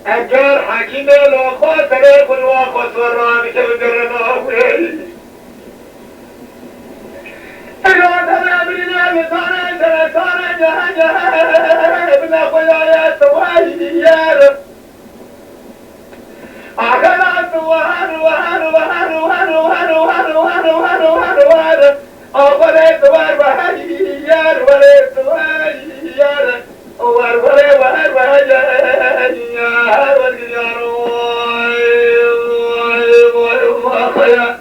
اگر حکیم لاخوا سره خلوا خسرانی که بدرنا وی اگر امرنا بطانه سرطانه جهان جهان بنا خدایا سوائی یار آخرات وهان وهان وهان وهان وهان وهان وهان وهان وهان وهان آخره سوار وهاي یار وره سوائی یار وار وره وهر وهر یار والجيار وخيا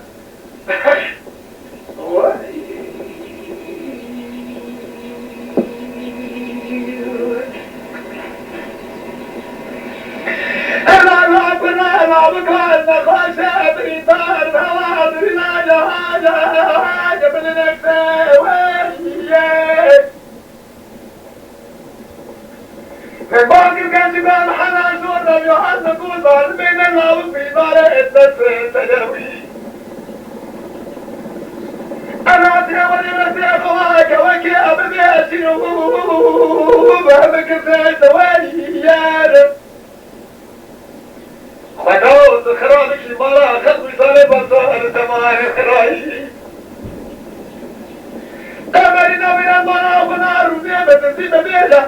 باقي كان جبال حنا زورنا يوحنا قوضان بين الله في دار التسرين تجاوي أنا أتريوني مسيح خواك وكي أبدي أسينو بهمك في سوالي يارب خداوز خرابك المرا خذ وصالي بطال تمام خرائي قمرنا من المرا ونار وزيبة تسيب بيلا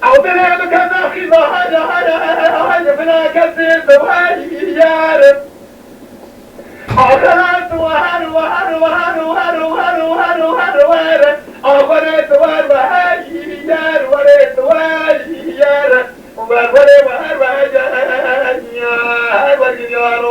أو بنام كذا خيبة حاجة بلا كثير سوالي يارب آخرات وهر وهر وهر وهر وهر وهر وهر وهر آخرات وهر وهر يار وريت وهر يار وهر وهر وهر وهر يار